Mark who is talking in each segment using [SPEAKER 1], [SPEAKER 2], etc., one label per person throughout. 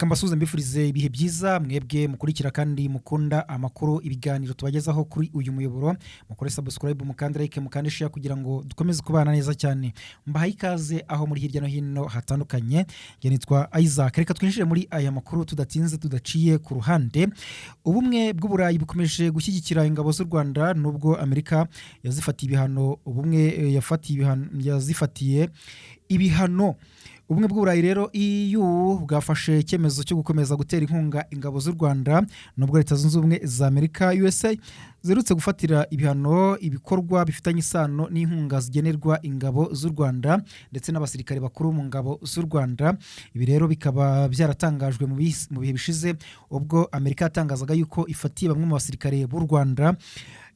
[SPEAKER 1] reka mbasuze mbifurize ibihe byiza mwebwe mukurikira kandi mukunda amakuru ibiganiro tubagezaho kuri uyu muyoboro mukore subscribe mukande like mukande share kugira ngo dukomeze kubana neza cyane mbahaye ikaze aho muri hirya no hino hatandukanye nge nitwa Isaac reka twinjire muri aya makuru tudatinze tudaciye ku ruhande ubumwe bw'uburayi bukomeje gushyigikira ingabo z'u Rwanda nubwo Amerika yazifatiye ibihano ubumwe yazifatiye ibihano ubumwe bw'uburayi rero EU bwafashe icyemezo cyo gukomeza gutera inkunga ingabo z'u Rwanda nubwo leta zunze ubumwe za Amerika USA zerutse gufatira ibihano ibikorwa bifitanye isano n'inkunga zigenerwa ingabo z'u Rwanda ndetse n'abasirikare bakuru mu ngabo z'u Rwanda ibi rero bikaba byaratangajwe mu bihe bishize ubwo Amerika yatangazaga yuko ifatiye bamwe mu basirikare b'u Rwanda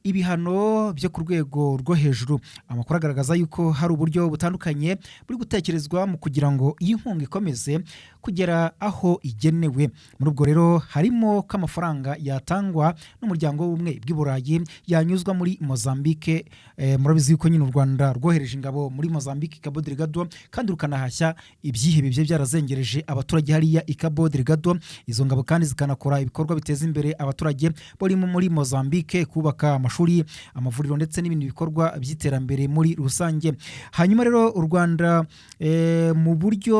[SPEAKER 1] ibihano byo ku rwego rwo hejuru amakuru agaragaza yuko hari uburyo butandukanye buri gutekerezwa mu kugira ngo iyi nkunga ikomeze kugera aho igenewe muri ubwo rero harimo ko amafaranga yatangwa n'umuryango w'ubumwe bw'iburayi yanyuzwa muri Mozambique murabizi yuko nyine u Rwanda rwohereje ingabo muri Mozambique Cabo Delgado kandi rukanahashya ibyihebe bye byarazengereje abaturage hariya i Cabo Delgado izo ngabo kandi zikanakora ibikorwa biteza imbere abaturage barimo muri Mozambique kubaka amashuri amavuriro ndetse n'ibindi bikorwa by'iterambere muri rusange hanyuma rero u Rwanda mu buryo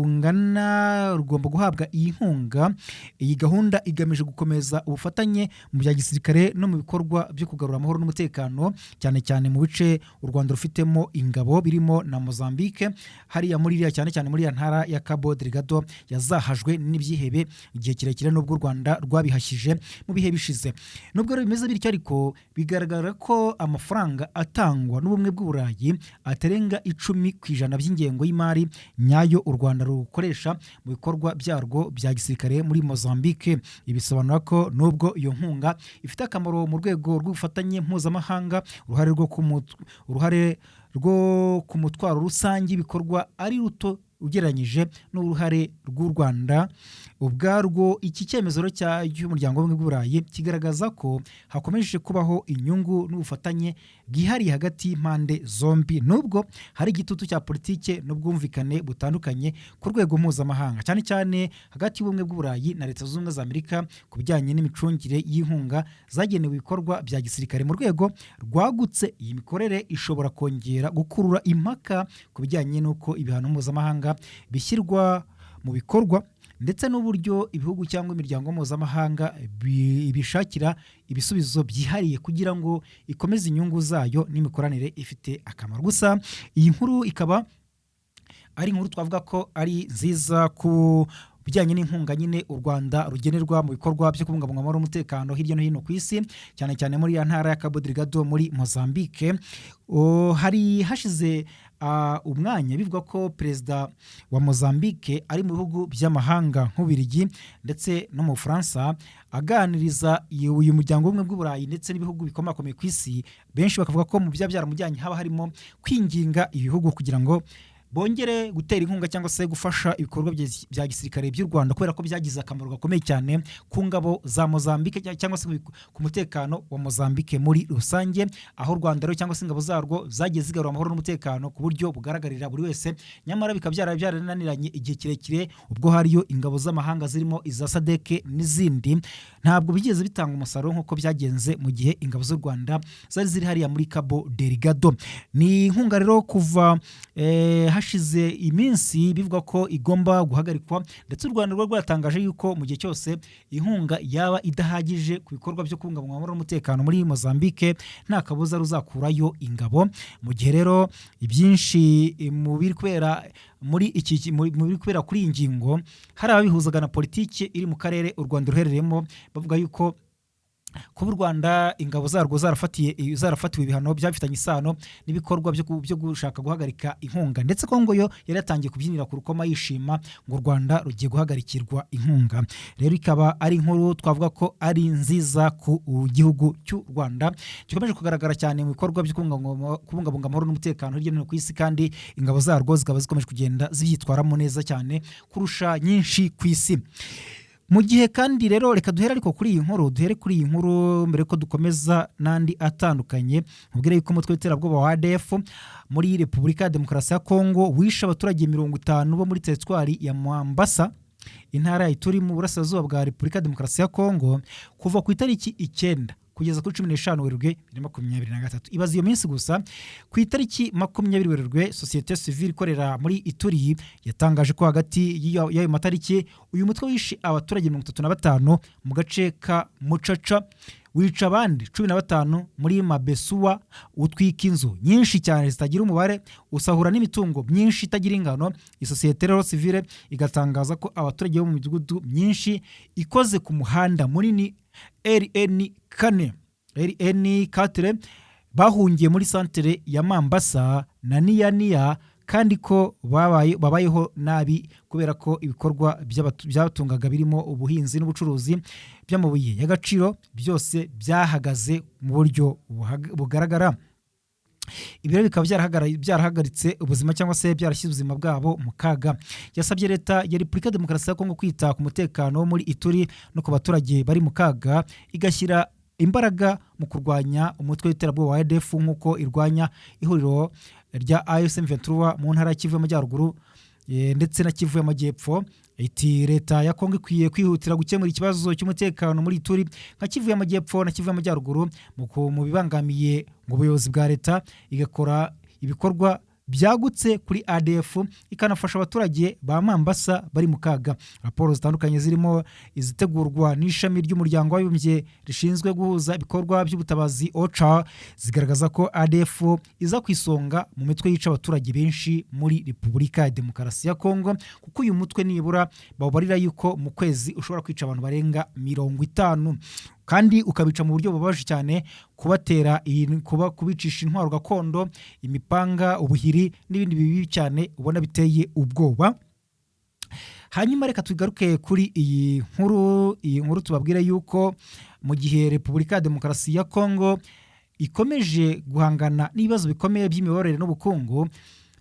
[SPEAKER 1] bungana rugomba guhabwa iyi nkunga iyi gahunda igamije gukomeza ubufatanye mu bya gisirikare no mu bikorwa byo kugarura amahoro n'umutekano cyane cyane mu bice u Rwanda rufitemo ingabo birimo na Mozambique hariya muri iriya cyane cyane muri ya ntara ya Cabo Delgado yazahajwe n'ibyihebe igihe kirekire n'ubwo u Rwanda rwabihashyije mu bihe bishize nubwo rero bimeze bityo ariko bigaragara ko amafaranga atangwa n'ubumwe bw'uburayi atarenga 10% by'ingengo y'imari nyayo u Rwanda rukoresha mu bikorwa byarwo bya gisirikare muri Mozambique ibisobanura ko nubwo iyo nkunga ifite akamaro mu rwego rw'ubufatanye mpuzamahanga uruhare rwo ku mutwaro rusange ibikorwa ari ruto ugereranyije n'uruhare rw'u Rwanda ubwarwo iki cyemezo cy'umuryango w'ubumwe bw'uburayi kigaragaza ko hakomeje kubaho inyungu n'ubufatanye bwihariye hagati y'impande zombi nubwo hari igitutu cya politike n'ubwumvikane butandukanye ku rwego mpuzamahanga cyane cyane hagati y'ubumwe bw'uburayi na leta zunze ubumwe za Amerika ku bijyanye n'imicungire y'inkunga zagenewe ibikorwa bya gisirikare mu rwego rwagutse iyi mikorere ishobora kongera gukurura impaka ku bijyanye n'uko ibihano mpuzamahanga bishyirwa mu bikorwa ndetse n'uburyo ibihugu cyangwa imiryango mpuzamahanga bishakira ibisubizo byihariye kugira ngo ikomeze inyungu zayo n'imikoranire ifite akamaro gusa iyi nkuru ikaba ari inkuru twavuga ko ari nziza ku bijyanye n'inkunga nyine u Rwanda rugenerwa mu bikorwa byo kubungabunga amahoro n'umutekano hirya no hino ku isi cyane cyane muri ya ntara ya Cabo Delgado muri Mozambique hari hashize umwanya bivuga ko perezida wa Mozambique ari mu bihugu by'amahanga nk'Ubirigi ndetse no mu Faransa aganiriza uyu muryango w'ubumwe bw'uburayi ndetse n'ibihugu bikomakomeye ku isi benshi bakavuga ko mu byaramujyanye haba harimo kwinginga ibihugu kugira ngo bongere gutera inkunga cyangwa se gufasha ibikorwa bya gisirikare by'u Rwanda kubera ko byagize akamaro gakomeye cyane ku ngabo za Mozambique cyangwa se ku mutekano wa Mozambique muri rusange aho u Rwanda rero cyangwa se ingabo zarwo zagiye zigarura amahoro n'umutekano ku buryo bugaragarira buri wese nyamara bikabyara byarananiranye igihe kirekire ubwo hariyo ingabo z'amahanga zirimo iza SADC n'izindi ntabwo bigeze bitanga umusaruro nk'uko byagenze mu gihe ingabo z'u Rwanda zari ziri hariya muri Cabo Delgado ni inkunga rero kuva hashize iminsi bivuga ko igomba guhagarikwa ndetse u Rwanda rwatangaje yuko mu gihe cyose inkunga yaba idahagije ku bikorwa byo kubungabunga amahoro n'umutekano muri Mozambique nta kabuza ruzakurayo ingabo mu gihe rero ibyinshi mu biri kubera kuri iyi ngingo hari ababihuzaga na politiki iri mu karere u Rwanda ruherereyemo bavuga yuko kuba u Rwanda ingabo zarwo zarafatiwe ibihano byafitanye isano n'ibikorwa byo gushaka guhagarika inkunga ndetse Kongo yo yari yatangiye kubyinira ku rukoma yishima ngo u Rwanda rugiye guhagarikirwa inkunga rero ikaba ari inkuru twavuga ko ari nziza ku gihugu cy'u Rwanda gikomeje kugaragara cyane mu bikorwa byo kubungabunga amahoro n'umutekano hirya no hino ku isi kandi ingabo zarwo zikaba zikomeje kugenda zibyitwaramo neza cyane kurusha nyinshi ku isi mu gihe kandi rero reka duhere kuri iyi nkuru mbere ko dukomeza n'andi atandukanye mubwire yuko umutwe w'iterabwoba wa ADF muri Repubulika ya Demokarasi ya Kongo wishe abaturage 50 bo muri teritwari ya Mombasa intara ya Ituri mu burasirazuba bwa Repubulika ya Demokarasi ya Kongo kuva ku itariki 9 kugeza kuri 15 Werurwe 2023. Ibaza iyo minsi gusa. Ku itariki 20 Werurwe sosiyete civile ikorera muri Ituri yatangaje ko hagati y'ayo matariki uyu mutwe wishe abaturage 35 mu gace ka Mucaca, wica abandi 15 muri Mabesuwa, utwika inzu nyinshi cyane zitagira umubare, usahura n'imitungo myinshi itagira ingano. Isosiyete rero civile igatangaza ko abaturage bo mu midugudu myinshi ikoze ku muhanda munini LN4 bahungiye muri santere ya Mambasa na Niya kandi ko babayeho nabi kubera ko ibikorwa by'abatungaga birimo ubuhinzi n'ubucuruzi by'amabuye y'agaciro byose byahagaze mu buryo bugaragara. Ibiro bikaba byarahagaritse ubuzima cyangwa se byarashyize ubuzima bwabo mu kaga. Yasabye leta ya Repubulika ya Demokarasi ya Kongo kwita ku mutekano muri Ituri no ku baturage bari mu kaga, igashyira imbaraga mu kurwanya umutwe w'iterabwoba wa ADF nk'uko irwanya ihuriro rya AFC M23 mu ntara ya Kivu y'Amajyaruguru ndetse na Kivu y'Amajyepfo. Iti leta ya Kongo ikwiye kwihutira gukemura ikibazo cy'umutekano muri Ituri nka Kivu y'Amajyepfo na Kivu y'Amajyaruguru mu bibangamiye ngo ubuyobozi bwa leta, igakora ibikorwa byagutse kuri ADF, ikanafasha abaturage ba Mambasa bari mu kaga. Raporo zitandukanye zirimo izitegurwa n'ishami ry'umuryango w'abibumbye rishinzwe guhuza ibikorwa by'ubutabazi OCHA zigaragaza ko ADF iza kwisonga mu mitwe yica abaturage benshi muri Repubulika ya Demokarasi ya Kongo, kuko uyu mutwe nibura bawubarira yuko mu kwezi ushobora kwica abantu barenga 50 kandi ukabica mu buryo bubabaje cyane, kubicisha intwaro gakondo, imipanga, ubuhiri n'ibindi bibi cyane ubona biteye ubwoba. Hanyuma reka tugaruke kuri iyi nkuru tubabwire yuko mu gihe Repubulika ya Demokarasi ya Kongo ikomeje guhangana n'ibibazo bikomeye by'imiyoborere n'ubukungu,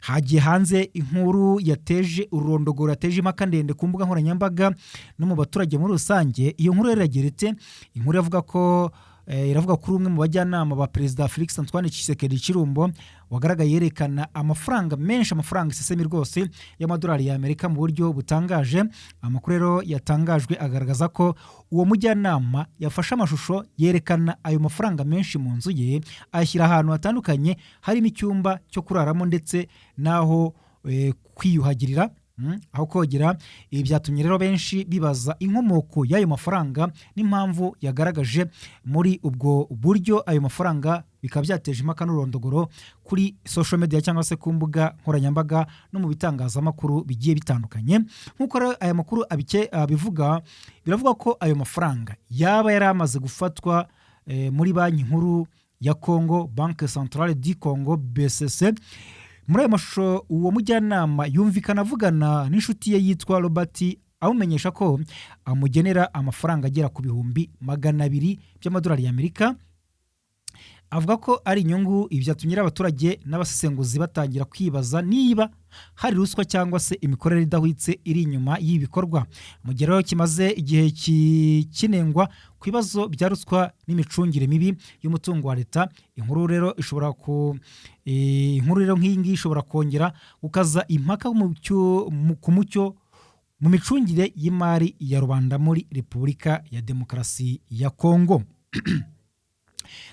[SPEAKER 1] hagiye hanze inkuru yateje ururondogoro, yateje impaka ndende ku mbuga nkoranyambaga no mu baturage muri rusange. Iyo nkuru yarageretse, inkuru iravuga kuri umwe mu bajyanama ba Perezida Felix Antoine Tshisekedi Chilombo wagaragaye yerekana amafaranga menshi, amafaranga isesemi rwose y'amadolari y'Amerika mu buryo butangaje. Amakuru rero yatangajwe agaragaza ko uwo mujyanama yafashe amashusho yerekana ayo mafaranga menshi mu nzu ye, ayashyira ahantu hatandukanye harimo icyumba cyo kuraramo ndetse naho kwiyuhagirira, aho kogera. Ibi byatumye rero benshi bibaza inkomoko y'ayo mafaranga n'impamvu yagaragaje muri ubwo buryo ayo mafaranga, bikaba byateje impaka n'urondogoro kuri social media cyangwa se ku mbuga nkoranyambaga no mu bitangazamakuru bigiye bitandukanye. Nk'uko rero aya makuru abivuga, biravuga ko ayo mafaranga yaba yari amaze gufatwa muri banki nkuru ya Congo, Banque Centrale du Congo BCC. Muri ayo mashusho uwo mujyanama yumvikana avugana n'inshuti ye yitwa Robert, amumenyesha ko amugenera amafaranga agera ku bihumbi 200 by'amadolari y'Amerika. Avuga ko ari inyungu. Ibi byatumye abaturage n'abasesenguzi batangira kwibaza niba hari ruswa cyangwa se imikorere idahwitse iri inyuma y'ibikorwa. Mu gihe rero kimaze igihe kinengwa ku bibazo bya ruswa n'imicungire mibi y'umutungo wa leta, inkuru rero nk'iyi ngiyi ishobora kongera gukaza impaka ku mucyo mu micungire y'imari ya rubanda muri Repubulika ya Demokarasi ya Kongo.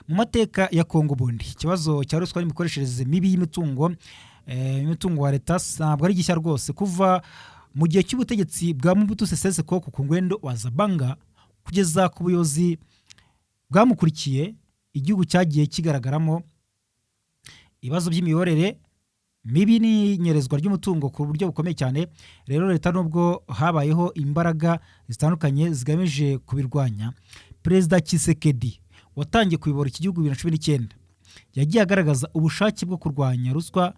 [SPEAKER 1] Mu mateka ya Kongo bundi ikibazo cya ruswa n'imikoreshereze mibi y'imitungo wa leta ntabwo ari gishya rwose. Kuva mu gihe cy'ubutegetsi bwa Mobutu Sese Seko ku ngwendo wa Zabanga kugeza ku buyobozi bwamukurikiye, igihugu cyagiye kigaragaramo ibibazo by'imiyoborere mibi n'inyerezwa ry'umutungo ku buryo bukomeye cyane. Rero leta nubwo habayeho imbaraga zitandukanye zigamije kubirwanya, Perezida Tshisekedi watangiye kuyobora iki gihugu 2019 yagiye agaragaza ubushake bwo kurwanya ruswa,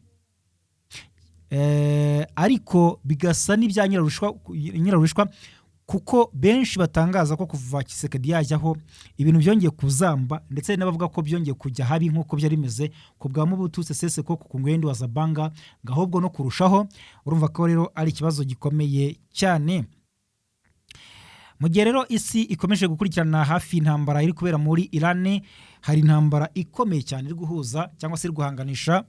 [SPEAKER 1] ariko bigasa n'ibya nyirarushwa kuko benshi batangaza ko kuva Tshisekedi yajyaho ibintu byongeye kuzamba, ndetse n'abavuga ko byongeye kujya habi nk'uko byari bimeze ku bwa Mobutu Sese Seko ku ngwendo wa Zabanga, ngahubwo no kurushaho. Urumva ko rero ari ikibazo gikomeye cyane. Mu gihe rero isi ikomeje gukurikirana hafi intambara iri kubera muri Iran, hari intambara ikomeye cyane iri guhuza cyangwa se iri guhanganisha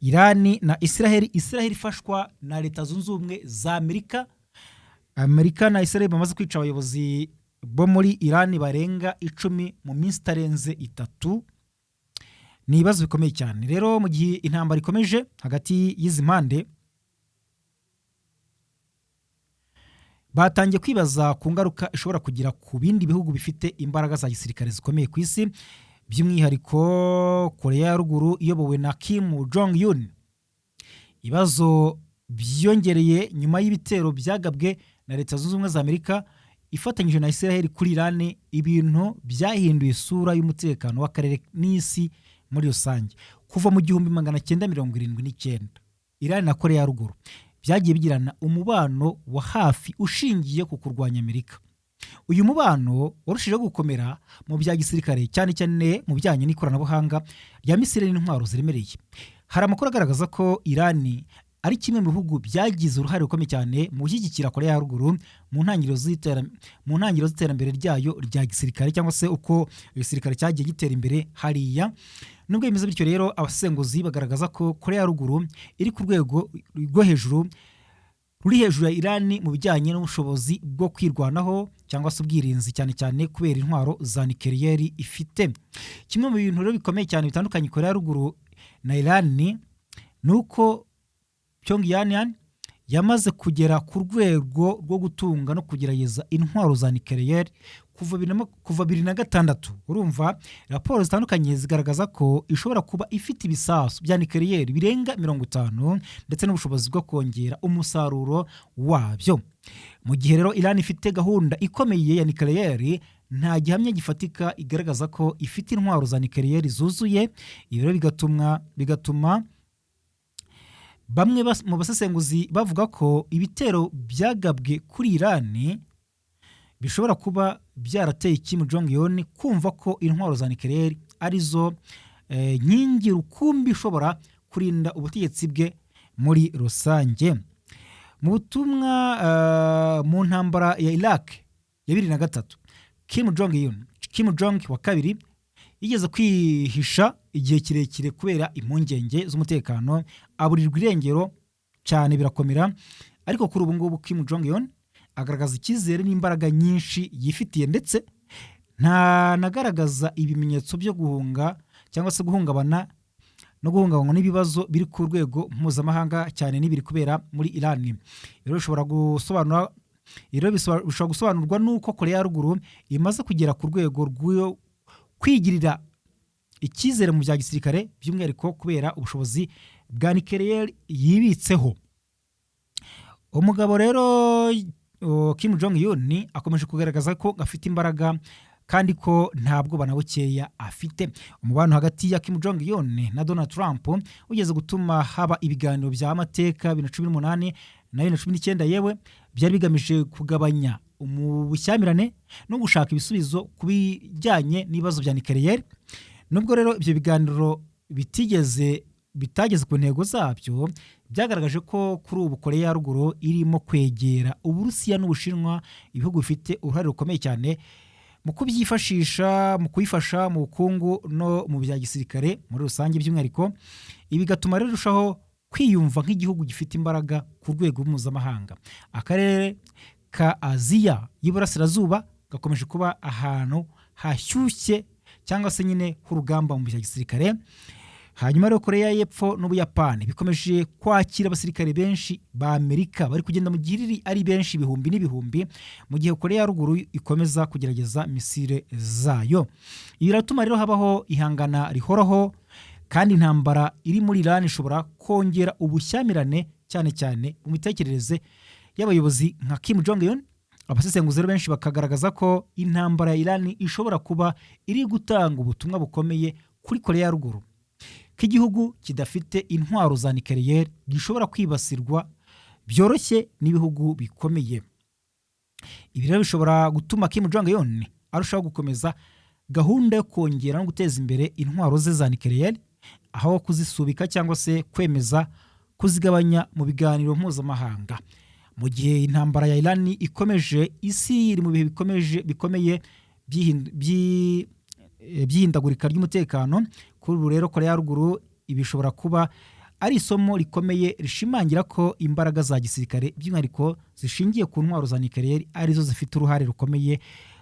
[SPEAKER 1] Iran na Israel ifashwa na Leta Zunze Ubumwe za Amerika Amerika na Israel bamaze kwica abayobozi bo muri Iran barenga 10 mu minsi itarenze 3. Ni ibibazo bikomeye cyane rero mu gihe intambara ikomeje hagati y'izi mpande, batangiye kwibaza ku ngaruka ishobora kugira ku bindi bihugu bifite imbaraga za gisirikare zikomeye ku isi, by'umwihariko Korea ya ruguru iyobowe na Kim Jong Un. Ibibazo byiyongereye nyuma y'ibitero byagabwe na Leta Zunze Ubumwe za Amerika ifatanyije na Israel kuri Iran, ibintu byahinduye isura y'umutekano w'akarere n'isi muri rusange. Kuva mu 1979 Iran na Korea ya ruguru byagiye bigirana umubano wa hafi ushingiye ku kurwanya Amerika. Uyu mubano warushijeho gukomera mu bya gisirikare cyane cyane mu bijyanye n'ikoranabuhanga rya misile n'intwaro ziremereye. Hari amakuru agaragaza ko Iran ari kimwe mu bihugu byagize uruhare rukomeye cyane mu gushyigikira Korea ya ruguru mu ntangiriro z'iterambere ryayo rya gisirikare, cyangwa se uko igisirikare cyagiye gitera imbere hariya. Nubwo bimeze bityo rero, abasenguzi bagaragaza ko Korea ya ruguru iri ku rwego rwo hejuru, ruri hejuru ya Iran mu bijyanye n'ubushobozi bwo kwirwanaho cyangwa se ubwirinzi, cyane cyane kubera intwaro za nucleaire ifite. Kimwe mu bintu rero bikomeye cyane bitandukanye Korea ya ruguru na Iran nuko Pyongyang yamaze kugera ku rwego rwo gutunga no kugerageza intwaro za nucleaire kuva 2006. Urumva raporo zitandukanye zigaragaza ko ishobora kuba ifite ibisasu bya nucleaire birenga 50 ndetse n'ubushobozi bwo kongera umusaruro wabyo. Mu gihe rero Iran ifite gahunda ikomeye ya nucleaire, nta gihamya gifatika igaragaza ko ifite intwaro za nucleaire zuzuye. Ibi rero bigatuma bamwe mu basesenguzi bavuga ko ibitero byagabwe kuri Iran bishobora kuba byarateye Kim Jong Un kumva ko intwaro za nucleaire arizo nkingi rukumbi ishobora kurinda ubutegetsi bwe muri rusange. Mu butumwa mu ntambara ya Iraq ya 2003, Kim Jong wa kabiri yigeze kwihisha igihe kirekire kubera impungenge z'umutekano, aburirwa irengero cyane birakomera. Ariko kuri ubu ngubu Kim Jong Un agaragaza icyizere n'imbaraga nyinshi yifitiye, ndetse ntanagaragaza ibimenyetso byo guhunga cyangwa se guhungabana n'ibibazo biri ku rwego mpuzamahanga, cyane n'ibiri kubera muri Iran. Rero bishobora gusobanurwa n'uko Korea ya ruguru imaze kugera ku rwego rw'yo kwigirira icyizere mu bya gisirikare, by'umwihariko kubera ubushobozi bwa nucleaire yibitseho. Umugabo rero Kim Jong Un akomeje kugaragaza ko afite imbaraga kandi ko ntabwo bana bukeya afite. Umubano hagati ya Kim Jong Un na Donald Trump ugeze gutuma haba ibiganiro by'amateka 2018 na 2019 yewe byari bigamije kugabanya ubushyamirane no gushaka ibisubizo ku bijyanye n'ibibazo bya nucleaire. Nubwo rero ibyo biganiro bitageze ku ntego zabyo, byagaragaje ko kuri ubu Korea ya ruguru irimo kwegera Uburusiya n'Ubushinwa, ibihugu bifite uruhare rukomeye cyane mu kuyifasha mu bukungu no mu bya gisirikare muri rusange by'umwihariko. Ibi gatuma rero rushaho kwiyumva nk'igihugu gifite imbaraga ku rwego mpuzamahanga. Akarere ka Aziya y'Iburasirazuba gakomeje kuba ahantu hashyushye cyangwa se nyine h'urugamba mu bya gisirikare. Hanyuma rero Korea y'Epfo n'Ubuyapani bikomeje kwakira abasirikare benshi ba Amerika bari kugenda mu gihiriri ari benshi, ibihumbi n'ibihumbi, mu gihe Korea ya ruguru ikomeza kugerageza misile zayo. Ibi biratuma rero habaho ihangana rihoraho, kandi intambara iri muri Iran ishobora kongera ubushyamirane cyane cyane mu mitekerereze y'abayobozi nka Kim Jong Un. Abasesenguzi benshi bakagaragaza ko intambara ya Iran ishobora kuba iri gutanga ubutumwa bukomeye kuri Korea ya ruguru, k'igihugu kidafite intwaro za nucleaire gishobora kwibasirwa byoroshye n'ibihugu bikomeye. Ibi rero bishobora gutuma Kim Jong Un arushaho gukomeza gahunda yo kongera no guteza imbere intwaro ze za nucleaire, aho kuzisubika cyangwa se kwemeza kuzigabanya mu biganiro mpuzamahanga. Mu gihe intambara ya Iran ikomeje, isi iri mu bihe bikomeye by'ihindagurika ry'umutekano. Kuri ubu rero Korea ya ruguru ibishobora kuba ari isomo rikomeye rishimangira ko imbaraga za gisirikare by'umwihariko zishingiye ku ntwaro za nucleaire arizo zifite uruhare rukomeye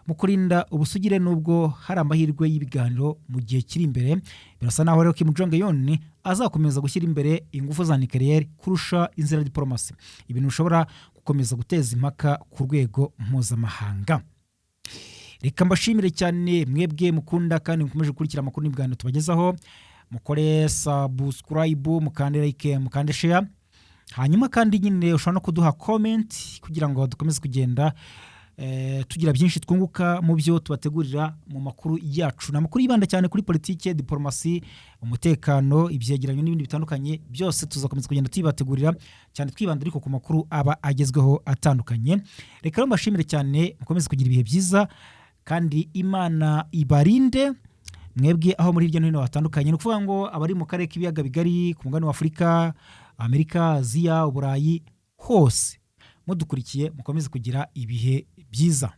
[SPEAKER 1] mu kurinda ubusugire nubwo hari amahirwe y'ibiganiro mu gihe kiri imbere. Birasa naho rero Kim Jong Un azakomeza gushyira imbere ingufu za nucleaire kurusha inzira ya diplomasi, ibintu bishobora gukomeza guteza impaka ku rwego mpuzamahanga. Reka mbashimire cyane mwebwe mukunda kandi mukomeje gukurikira amakuru n'ibiganiro tubagezaho. Mukore subscribe, mukande like, mukande share, hanyuma kandi nyine ushobora no kuduha comment kugira ngo dukomeze kugenda tugira byinshi twunguka mu byo tubategurira mu makuru yacu. Namakuru yibanda cyane kuri politike, diplomasi, umutekano, ibyegeranyo n'ibindi bitandukanye, byose tuzakomeza kugenda tubategurira cyane twibanda ariko ku makuru aba agezweho atandukanye. Reka rero mbashimire cyane, mukomeze kugira ibihe byiza kandi Imana ibarinde mwebwe aho muri hirya no hino hatandukanye. Ni ukuvuga ngo abari mu karere k'ibiyaga bigari, ku mugabane wa Afurika, Amerika, Aziya, Uburayi, hose mudukurikiye mukomeze kugira ibihe byiza.